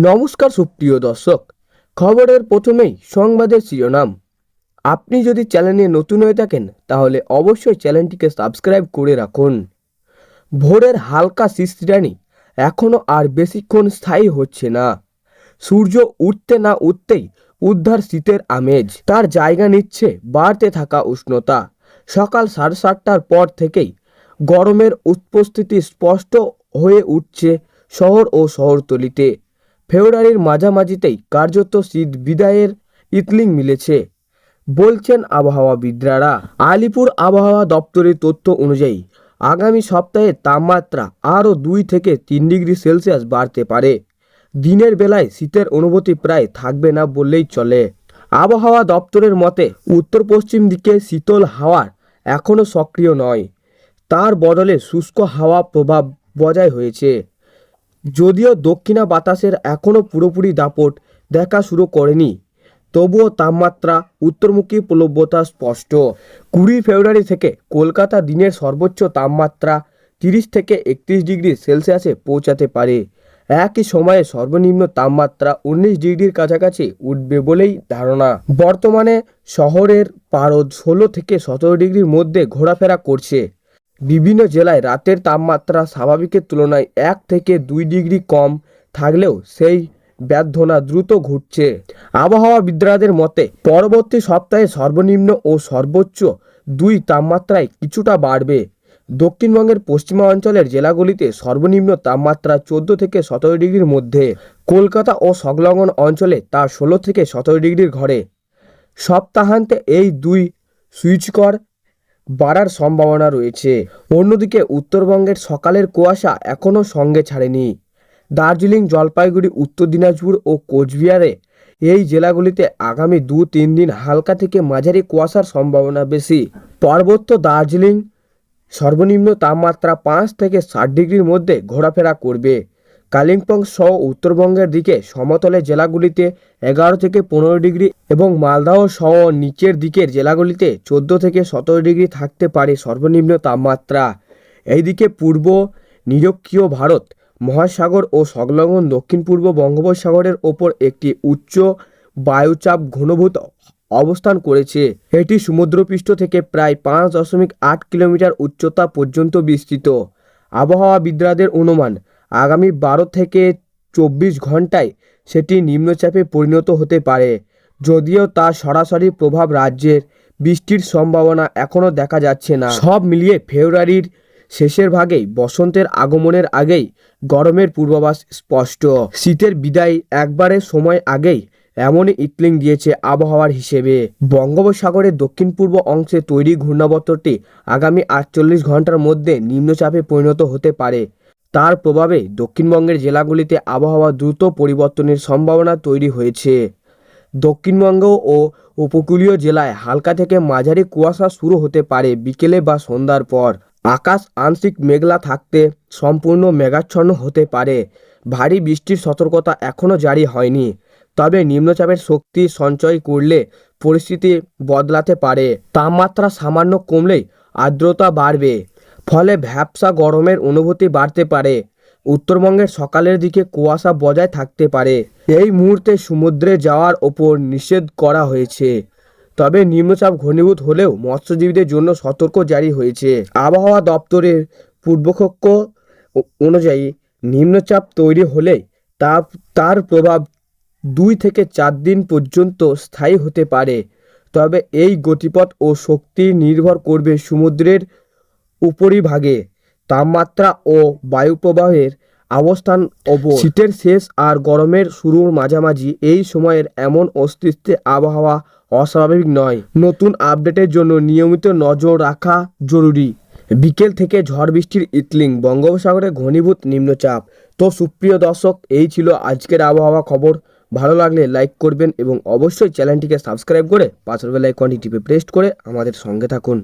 নমস্কার সুপ্রিয় দর্শক, খবরের প্রথমেই সংবাদের শিরোনাম। আপনি যদি চ্যানেলে নতুন হয়ে থাকেন তাহলে অবশ্যই চ্যানেলটিকে সাবস্ক্রাইব করে রাখুন। ভোরের হালকা শিশিরানি এখনও আর বেশিক্ষণ স্থায়ী হচ্ছে না। সূর্য উঠতে না উঠতেই উদ্ধার শীতের আমেজ, তার জায়গা নিচ্ছে বাড়তে থাকা উষ্ণতা। সকাল 7:30টার পর থেকেই গরমের উপস্থিতি স্পষ্ট হয়ে উঠছে শহর ও শহরতলিতে। ফেব্রুয়ারির মাঝামাঝিতেই কার্যত শীত বিদায়ের ইতলিং মিলেছে বলছেন আবহাওয়াবিদরা। আলিপুর আবহাওয়া দপ্তরের তথ্য অনুযায়ী আগামী সপ্তাহে তাপমাত্রা আরও 2 থেকে 3 ডিগ্রি সেলসিয়াস বাড়তে পারে। দিনের বেলায় শীতের অনুভূতি প্রায় থাকবে না বললেই চলে। আবহাওয়া দপ্তরের মতে উত্তর পশ্চিম দিকে শীতল হাওয়ার এখনও সক্রিয় নয়, তার বদলে শুষ্ক হাওয়া প্রভাব বজায় হয়েছে। যদিও দক্ষিণা বাতাসের এখনও পুরোপুরি দাপট দেখা শুরু করেনি, তবুও তাপমাত্রা উত্তরমুখী প্রবণতা স্পষ্ট। 20 ফেব্রুয়ারি থেকে কলকাতা দিনের সর্বোচ্চ তাপমাত্রা 30 থেকে 31 ডিগ্রি সেলসিয়াসে পৌঁছাতে পারে। একই সময়ে সর্বনিম্ন তাপমাত্রা 19 ডিগ্রির কাছাকাছি উঠবে বলেই ধারণা। বর্তমানে শহরের পারদ 16 থেকে 17 ডিগ্রির মধ্যে ঘোরাফেরা করছে। বিভিন্ন জেলায় রাতের তাপমাত্রা স্বাভাবিকের তুলনায় 1 থেকে 2 ডিগ্রি কম থাকলেও সেই ব্যর্থনা দ্রুত ঘটছে। আবহাওয়াবিদদের মতে পরবর্তী সপ্তাহে সর্বনিম্ন ও সর্বোচ্চ 2 তাপমাত্রায় কিছুটা বাড়বে। দক্ষিণবঙ্গের পশ্চিমা অঞ্চলের জেলাগুলিতে সর্বনিম্ন তাপমাত্রা 14 থেকে 17 ডিগ্রির মধ্যে, কলকাতা ও সংলগ্ন অঞ্চলে তা 16 থেকে 17 ডিগ্রির ঘরে। সপ্তাহান্তে এই 2 সূচকর বাড়ার সম্ভাবনা রয়েছে। অন্যদিকে উত্তরবঙ্গের সকালের কুয়াশা এখনও সঙ্গে ছাড়েনি। দার্জিলিং, জলপাইগুড়ি, উত্তর দিনাজপুর ও কোচবিহারে এই জেলাগুলিতে আগামী 2-3 দিন হালকা থেকে মাঝারি কুয়াশার সম্ভাবনা বেশি। পার্বত্য দার্জিলিং সর্বনিম্ন তাপমাত্রা 5 থেকে 7 ডিগ্রির মধ্যে ঘোরাফেরা করবে। কালিম্পং সহ উত্তরবঙ্গের দিকে সমতলের জেলাগুলিতে 11 থেকে 15 ডিগ্রি এবং মালদহ সহ নিচের দিকের জেলাগুলিতে 14 থেকে 17 ডিগ্রি থাকতে পারে সর্বনিম্ন তাপমাত্রা। এইদিকে পূর্ব নিরক্ষীয় ভারত মহাসাগর ও সংলগ্ন দক্ষিণ পূর্ব বঙ্গোপসাগরের ওপর একটি উচ্চ বায়ুচাপ ঘনীভূত অবস্থান করেছে। এটি সমুদ্রপৃষ্ঠ থেকে প্রায় 5.8 কিলোমিটার উচ্চতা পর্যন্ত বিস্তৃত। আবহাওয়াবিদদের অনুমান আগামী 12 থেকে 24 ঘন্টায় সেটি নিম্নচাপে পরিণত হতে পারে। যদিও তার সরাসরি প্রভাব রাজ্যের বৃষ্টির সম্ভাবনা এখনও দেখা যাচ্ছে না। সব মিলিয়ে ফেব্রুয়ারির শেষের ভাগেই বসন্তের আগমনের আগেই গরমের পূর্বাভাস স্পষ্ট। শীতের বিদায় একবারের সময় আগেই এমনই ইতলিং দিয়েছে আবহাওয়ার হিসেবে। বঙ্গোপসাগরের দক্ষিণ পূর্ব অংশে তৈরি ঘূর্ণাবর্তটি আগামী 48 ঘন্টার মধ্যে নিম্নচাপে পরিণত হতে পারে। তার প্রভাবে দক্ষিণবঙ্গের জেলাগুলিতে আবহাওয়া দ্রুত পরিবর্তনের সম্ভাবনা তৈরি হয়েছে। দক্ষিণবঙ্গ ও উপকূলীয় জেলায় হালকা থেকে মাঝারি কুয়াশা শুরু হতে পারে বিকেলে বা সন্ধ্যার পর। আকাশ আংশিক মেঘলা থাকতে সম্পূর্ণ মেঘাচ্ছন্ন হতে পারে। ভারী বৃষ্টির সতর্কতা এখনও জারি হয়নি, তবে নিম্নচাপের শক্তি সঞ্চয় করলে পরিস্থিতি বদলাতে পারে। তাপমাত্রা সামান্য কমলেই আর্দ্রতা বাড়বে, ফলে ভ্যাপসা গরমের অনুভূতি বাড়তে পারে। উত্তরবঙ্গের সকালের দিকে কুয়াশা বজায় থাকতে পারে। এই মুহূর্তে সমুদ্রে যাওয়ার ওপর নিষেধ করা হয়েছে, তবে নিম্নচাপ ঘনীভূত হলেও মৎস্যজীবীদের জন্য সতর্ক জারি হয়েছে। আবহাওয়া দপ্তরের পূর্বাভাস অনুযায়ী নিম্নচাপ তৈরি হলে তার প্রভাব 2 থেকে 4 দিন পর্যন্ত স্থায়ী হতে পারে। তবে এই গতিপথ ও শক্তি নির্ভর করবে সমুদ্রের উপরিভাগে তাপমাত্রা ও বায়ুপ্রবাহের অবস্থান ওপর। শীতের শেষ আর গরমের শুরুর মাঝামাঝি এই সময়ের এমন অস্তিত্বে আবহাওয়া অস্বাভাবিক নয়। নতুন আপডেটের জন্য নিয়মিত নজর রাখা জরুরি। বিকেল থেকে ঝড় বৃষ্টির ইতলিং, বঙ্গোপসাগরে ঘনীভূত নিম্নচাপ। তো সুপ্রিয় দর্শক, এই ছিল আজকের আবহাওয়া খবর। ভালো লাগলে লাইক করবেন এবং অবশ্যই চ্যানেলটিকে সাবস্ক্রাইব করে পাশের বেল আইকনটি টিপে প্রেস করে আমাদের সঙ্গে থাকুন।